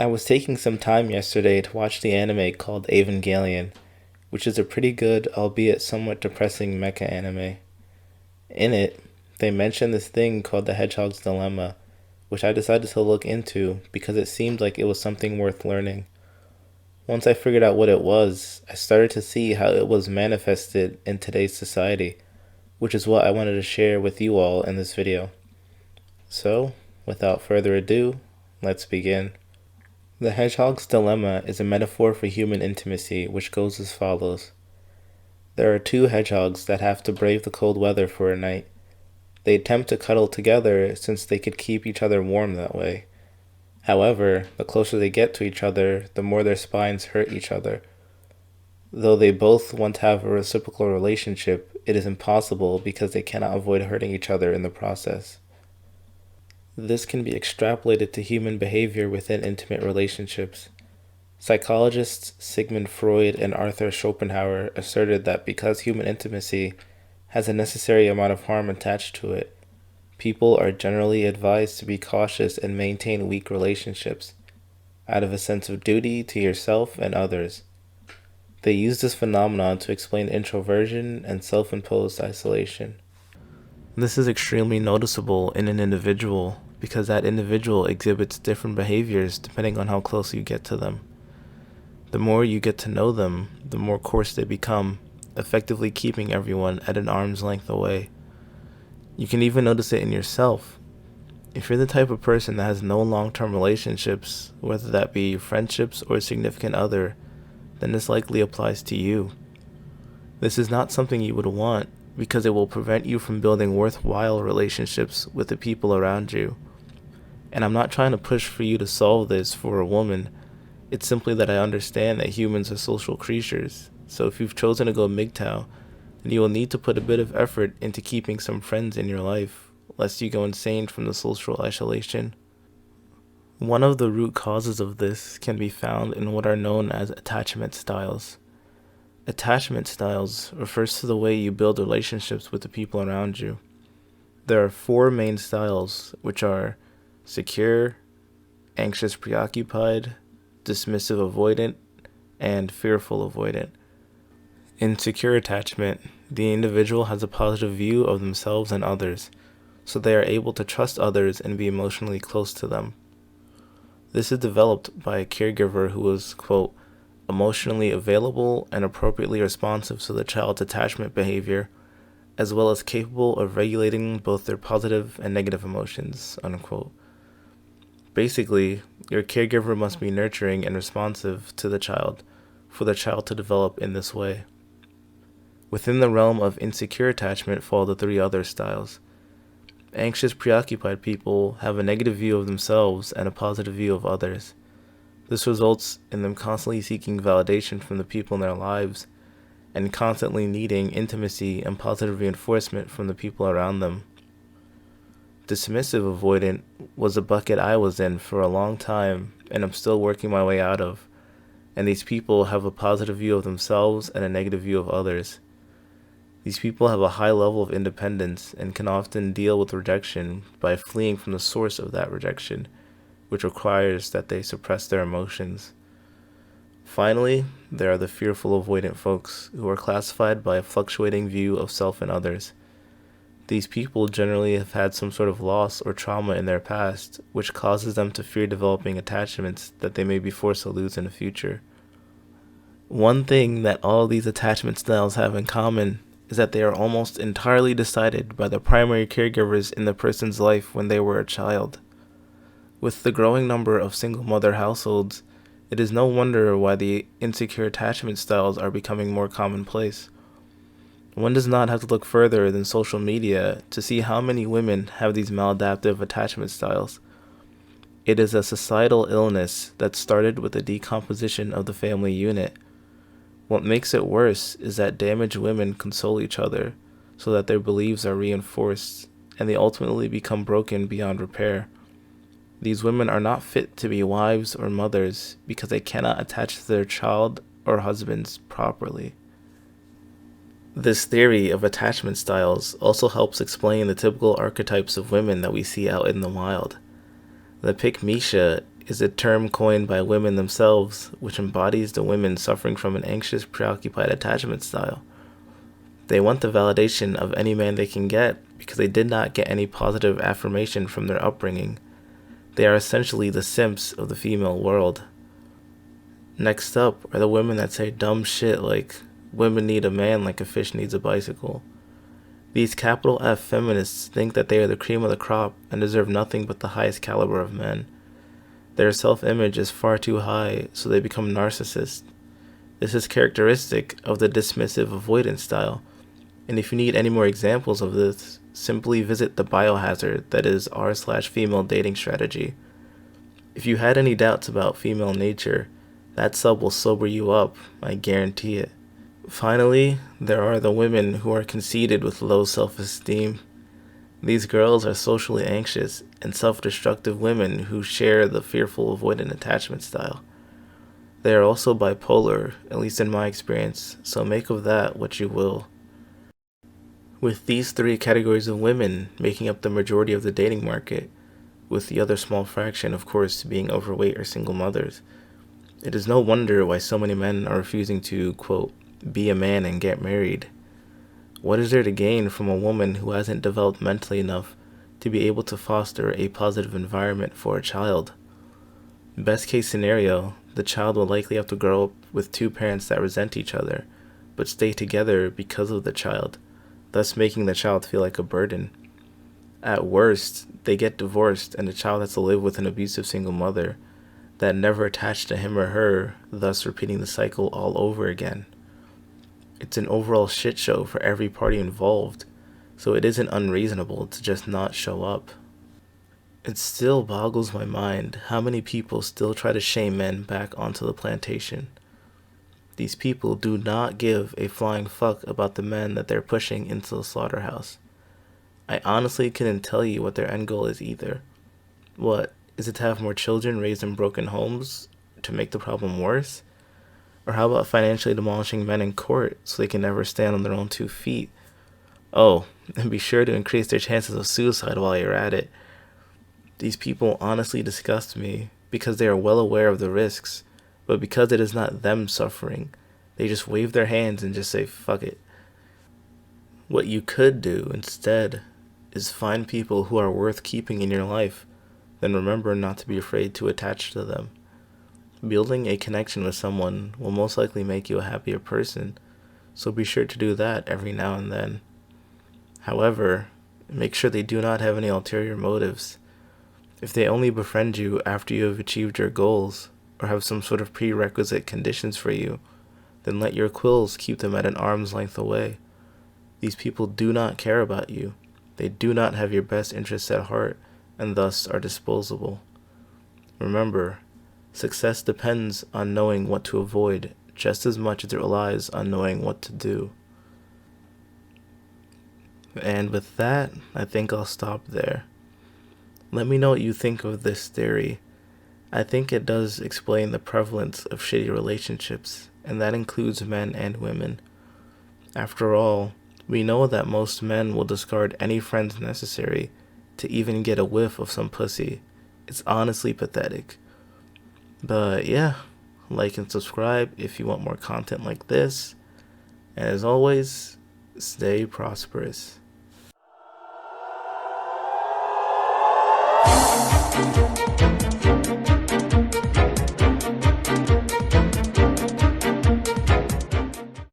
I was taking some time yesterday to watch the anime called Evangelion, which is a pretty good, albeit somewhat depressing mecha anime. In it, they mention this thing called the Hedgehog's Dilemma, which I decided to look into because it seemed like it was something worth learning. Once I figured out what it was, I started to see how it was manifested in today's society, which is what I wanted to share with you all in this video. So, without further ado, let's begin. The hedgehog's dilemma is a metaphor for human intimacy, which goes as follows. There are two hedgehogs that have to brave the cold weather for a night. They attempt to cuddle together since they could keep each other warm that way. However, the closer they get to each other, the more their spines hurt each other. Though they both want to have a reciprocal relationship, it is impossible because they cannot avoid hurting each other in the process. This can be extrapolated to human behavior within intimate relationships. Psychologists Sigmund Freud and Arthur Schopenhauer asserted that because human intimacy has a necessary amount of harm attached to it, people are generally advised to be cautious and maintain weak relationships, out of a sense of duty to yourself and others. They use this phenomenon to explain introversion and self-imposed isolation. This is extremely noticeable in an individual because that individual exhibits different behaviors depending on how close you get to them. The more you get to know them, the more coarse they become, effectively keeping everyone at an arm's length away. You can even notice it in yourself. If you're the type of person that has no long-term relationships, whether that be friendships or a significant other, then this likely applies to you. This is not something you would want because it will prevent you from building worthwhile relationships with the people around you. And I'm not trying to push for you to solve this for a woman. It's simply that I understand that humans are social creatures. So if you've chosen to go MGTOW, then you will need to put a bit of effort into keeping some friends in your life, lest you go insane from the social isolation. One of the root causes of this can be found in what are known as attachment styles. Attachment styles refers to the way you build relationships with the people around you. There are four main styles, which are secure, anxious preoccupied, dismissive avoidant, and fearful avoidant. In secure attachment, the individual has a positive view of themselves and others, so they are able to trust others and be emotionally close to them. This is developed by a caregiver who is, quote, emotionally available and appropriately responsive to the child's attachment behavior, as well as capable of regulating both their positive and negative emotions, unquote. Basically, your caregiver must be nurturing and responsive to the child for the child to develop in this way. Within the realm of insecure attachment fall the three other styles. Anxious preoccupied people have a negative view of themselves and a positive view of others. This results in them constantly seeking validation from the people in their lives and constantly needing intimacy and positive reinforcement from the people around them. Dismissive avoidant was a bucket I was in for a long time and I'm still working my way out of, and these people have a positive view of themselves and a negative view of others. These people have a high level of independence and can often deal with rejection by fleeing from the source of that rejection, which requires that they suppress their emotions. Finally, there are the fearful avoidant folks who are classified by a fluctuating view of self and others. These people generally have had some sort of loss or trauma in their past, which causes them to fear developing attachments that they may be forced to lose in the future. One thing that all these attachment styles have in common is that they are almost entirely decided by the primary caregivers in the person's life when they were a child. With the growing number of single mother households, it is no wonder why the insecure attachment styles are becoming more commonplace. One does not have to look further than social media to see how many women have these maladaptive attachment styles. It is a societal illness that started with the decomposition of the family unit. What makes it worse is that damaged women console each other so that their beliefs are reinforced and they ultimately become broken beyond repair. These women are not fit to be wives or mothers because they cannot attach to their child or husbands properly. This theory of attachment styles also helps explain the typical archetypes of women that we see out in the wild. The pick Misha is a term coined by women themselves, which embodies the women suffering from an anxious, preoccupied attachment style. They want the validation of any man they can get because they did not get any positive affirmation from their upbringing. They are essentially the simps of the female world. Next up are the women that say dumb shit like, women need a man like a fish needs a bicycle. These capital F feminists think that they are the cream of the crop and deserve nothing but the highest caliber of men. Their self-image is far too high, so they become narcissists. This is characteristic of the dismissive avoidance style, and if you need any more examples of this, simply visit the biohazard that is r/female dating strategy. If you had any doubts about female nature, that sub will sober you up, I guarantee it. Finally, there are the women who are conceited with low self-esteem. These girls are socially anxious and self-destructive women who share the fearful avoidant attachment style. They are also bipolar, at least in my experience, so make of that what you will. With these three categories of women making up the majority of the dating market, with the other small fraction, of course, being overweight or single mothers, it is no wonder why so many men are refusing to, quote, be a man and get married. What is there to gain from a woman who hasn't developed mentally enough to be able to foster a positive environment for a child? Best case scenario, the child will likely have to grow up with two parents that resent each other, but stay together because of the child, thus making the child feel like a burden. At worst, they get divorced and the child has to live with an abusive single mother that never attached to him or her, thus repeating the cycle all over again. It's an overall shit show for every party involved, so it isn't unreasonable to just not show up. It still boggles my mind how many people still try to shame men back onto the plantation. These people do not give a flying fuck about the men that they're pushing into the slaughterhouse. I honestly couldn't tell you what their end goal is either. What, is it to have more children raised in broken homes to make the problem worse? Or how about financially demolishing men in court so they can never stand on their own 2 feet? Oh, and be sure to increase their chances of suicide while you're at it. These people honestly disgust me because they are well aware of the risks, but because it is not them suffering, they just wave their hands and just say, fuck it. What you could do instead is find people who are worth keeping in your life, then remember not to be afraid to attach to them. Building a connection with someone will most likely make you a happier person, so be sure to do that every now and then. However, make sure they do not have any ulterior motives. If they only befriend you after you have achieved your goals, or have some sort of prerequisite conditions for you, then let your quills keep them at an arm's length away. These people do not care about you. They do not have your best interests at heart, and thus are disposable. Remember, success depends on knowing what to avoid just as much as it relies on knowing what to do. And with that, I think I'll stop there. Let me know what you think of this theory. I think it does explain the prevalence of shitty relationships, and that includes men and women. After all, we know that most men will discard any friends necessary to even get a whiff of some pussy. It's honestly pathetic. But yeah, like and subscribe if you want more content like this. And as always, stay prosperous.